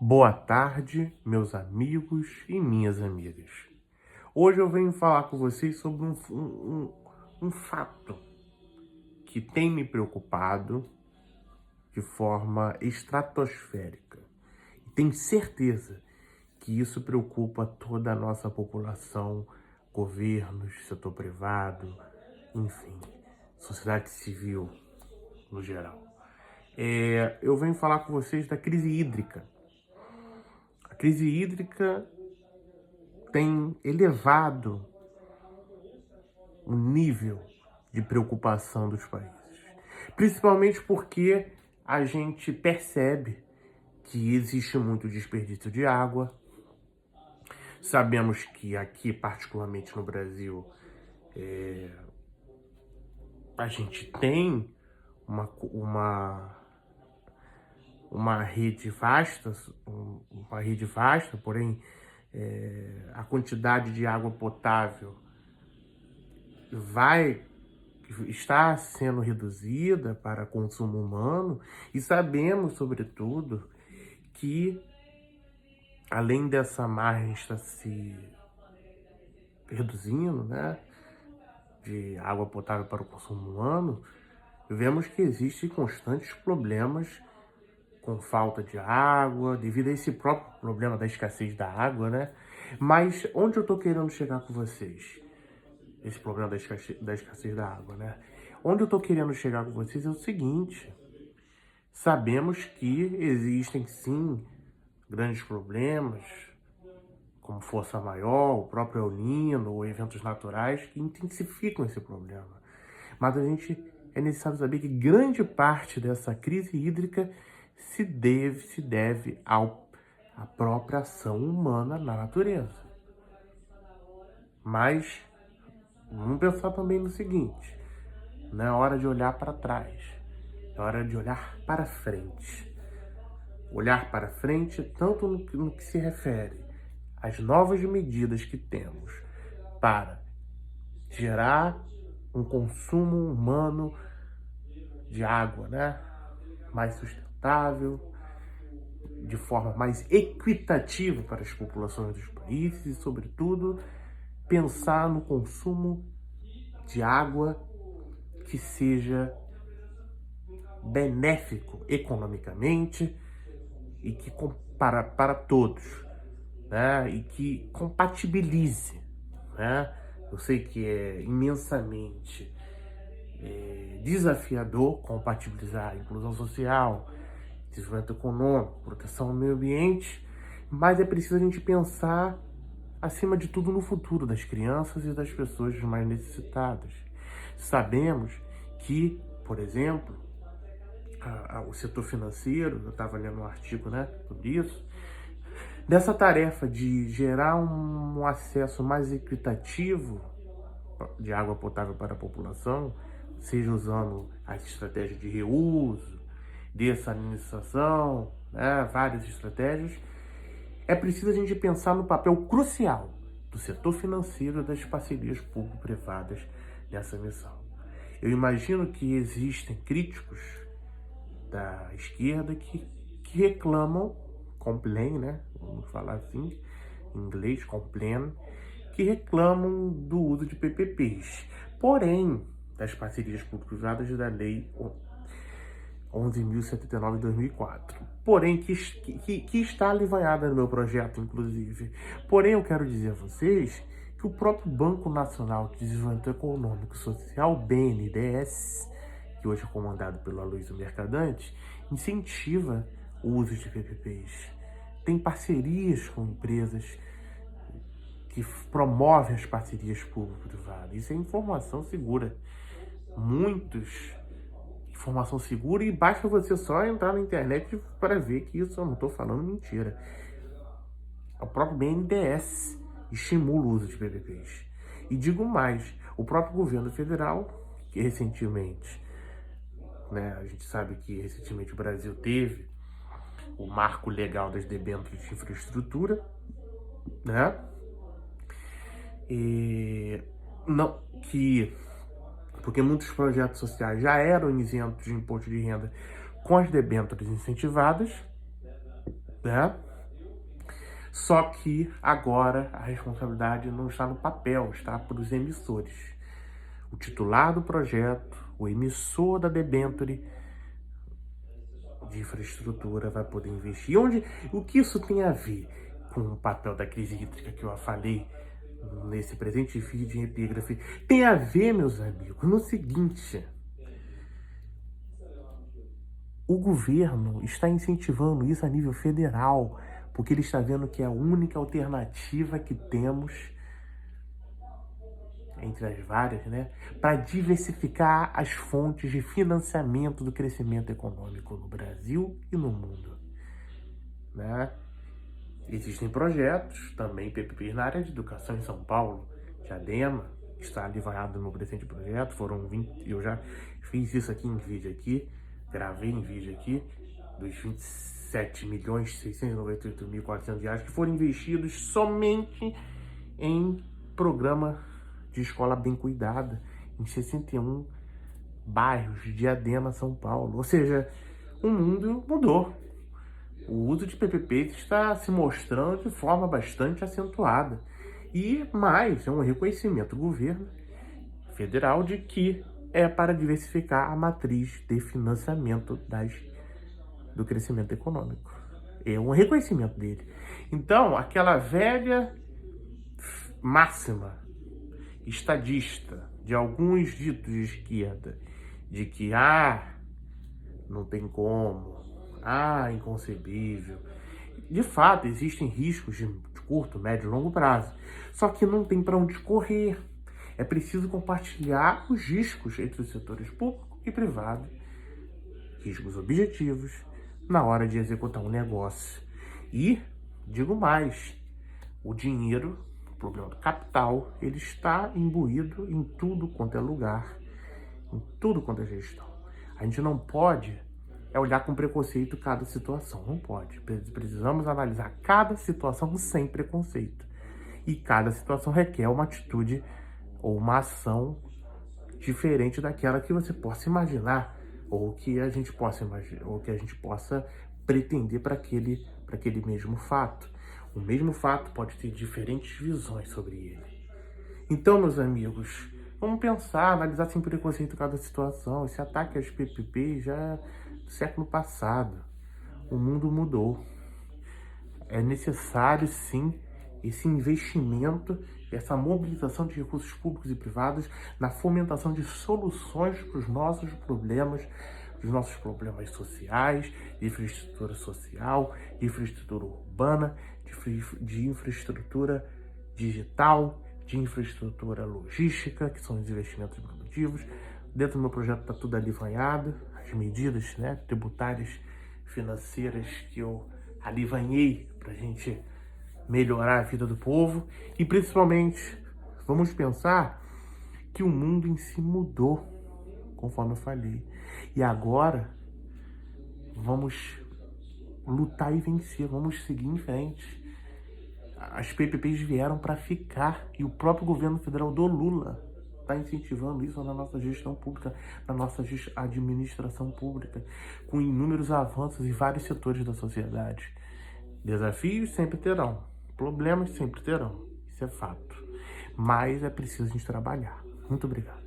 Boa tarde, meus amigos e minhas amigas. Hoje eu venho falar com vocês sobre um fato que tem me preocupado de forma estratosférica. E tenho certeza que isso preocupa toda a nossa população, governos, setor privado, enfim, sociedade civil no geral. Eu venho falar com vocês da crise hídrica. A crise hídrica tem elevado o nível de preocupação dos países. Principalmente porque a gente percebe que existe muito desperdício de água. Sabemos que aqui, particularmente no Brasil, a gente tem uma rede vasta, porém a quantidade de água potável está sendo reduzida para consumo humano, e sabemos, sobretudo, que além dessa margem estar se reduzindo, né, de água potável para o consumo humano, vemos que existem constantes problemas com falta de água, devido a esse próprio problema da escassez da água, né? Mas onde eu estou querendo chegar com vocês? Esse problema da escassez da água, né? Onde eu estou querendo chegar com vocês é o seguinte: sabemos que existem, sim, grandes problemas, como força maior, o próprio El Niño, ou eventos naturais, que intensificam esse problema. Mas é necessário saber que grande parte dessa crise hídrica se deve à própria ação humana na natureza. Mas vamos pensar também no seguinte: não é hora de olhar para trás, é hora de olhar para frente. Olhar para frente tanto no que se refere às novas medidas que temos para gerar um consumo humano de água, né, mais sustentável, de forma mais equitativa para as populações dos países e, sobretudo, pensar no consumo de água que seja benéfico economicamente e que para todos, né? E que compatibilize, né? Eu sei que é imensamente desafiador compatibilizar a inclusão social, desenvolvimento econômico, proteção ao meio ambiente, mas é preciso a gente pensar, acima de tudo, no futuro das crianças e das pessoas mais necessitadas. Sabemos que, por exemplo, o setor financeiro, eu estava lendo um artigo, né, sobre isso, dessa tarefa de gerar um acesso mais equitativo de água potável para a população, seja usando as estratégias de reuso, dessalinização, né, várias estratégias, é preciso a gente pensar no papel crucial do setor financeiro e das parcerias público-privadas nessa missão. Eu imagino que existem críticos da esquerda que reclamam, complain, né? Vamos falar assim, em inglês, complain, que reclamam do uso de PPPs. Porém, das parcerias público-privadas da Lei 11.079 de 2004. Porém, que está alivanhada no meu projeto, inclusive. Porém, eu quero dizer a vocês que o próprio Banco Nacional de Desenvolvimento Econômico e Social, BNDES, que hoje é comandado pelo Aloysio Mercadante, incentiva o uso de PPPs. Tem parcerias com empresas que promovem as parcerias público-privadas. Isso é informação segura. Informação segura, e basta você só entrar na internet para ver que isso eu não estou falando mentira. O próprio BNDES estimula o uso de PPPs. E digo mais, o próprio governo federal, que recentemente, né, a gente sabe que recentemente o Brasil teve o marco legal das debêntures de infraestrutura, né? Porque muitos projetos sociais já eram isentos de imposto de renda com as debêntures incentivadas, né? Só que agora a responsabilidade não está no papel, está para os emissores. O titular do projeto, o emissor da debênture de infraestrutura vai poder investir. O que isso tem a ver com o papel da crise hídrica que eu falei nesse presente vídeo em epígrafe? Tem a ver, meus amigos, no seguinte: o governo está incentivando isso a nível federal, porque ele está vendo que é a única alternativa que temos, entre as várias, né, para diversificar as fontes de financiamento do crescimento econômico no Brasil e no mundo, né? Existem projetos, também PPPs na área de educação em São Paulo. Diadema está aliviado no presente projeto, foram 20, eu já fiz isso aqui em vídeo aqui, gravei em vídeo aqui, dos 27.698.400 reais que foram investidos somente em programa de escola bem cuidada, em 61 bairros de Diadema, São Paulo. Ou seja, o mundo mudou. O uso de PPPs está se mostrando de forma bastante acentuada. E mais, é um reconhecimento do governo federal de que é para diversificar a matriz de financiamento do crescimento econômico. É um reconhecimento dele. Então, aquela velha máxima estadista de alguns ditos de esquerda, de que não tem como, inconcebível. De fato, existem riscos de curto, médio e longo prazo. Só que não tem para onde correr. É preciso compartilhar os riscos entre os setores público e privado, riscos objetivos, na hora de executar um negócio. E, digo mais, o dinheiro, o problema do capital, ele está imbuído em tudo quanto é lugar, em tudo quanto é gestão. A gente não pode olhar com preconceito cada situação, não pode. Precisamos analisar cada situação sem preconceito. E cada situação requer uma atitude ou uma ação diferente daquela que você possa imaginar, ou que a gente possa imaginar, ou que a gente possa pretender para aquele mesmo fato. O mesmo fato pode ter diferentes visões sobre ele. Então, meus amigos, vamos pensar, analisar sem preconceito cada situação. Esse ataque às PPP já é do século passado. O mundo mudou. É necessário, sim, esse investimento, essa mobilização de recursos públicos e privados na fomentação de soluções para os nossos problemas sociais, de infraestrutura social, de infraestrutura urbana, de infraestrutura digital, de infraestrutura logística, que são os investimentos produtivos. Dentro do meu projeto está tudo alivanhado, as medidas, né, tributárias, financeiras que eu alivanhei para a gente melhorar a vida do povo. E principalmente, vamos pensar que o mundo em si mudou, conforme eu falei. E agora, vamos lutar e vencer, vamos seguir em frente. As PPPs vieram para ficar e o próprio governo federal do Lula está incentivando isso na nossa gestão pública, na nossa administração pública, com inúmeros avanços em vários setores da sociedade. Desafios sempre terão, problemas sempre terão, isso é fato. Mas é preciso a gente trabalhar. Muito obrigado.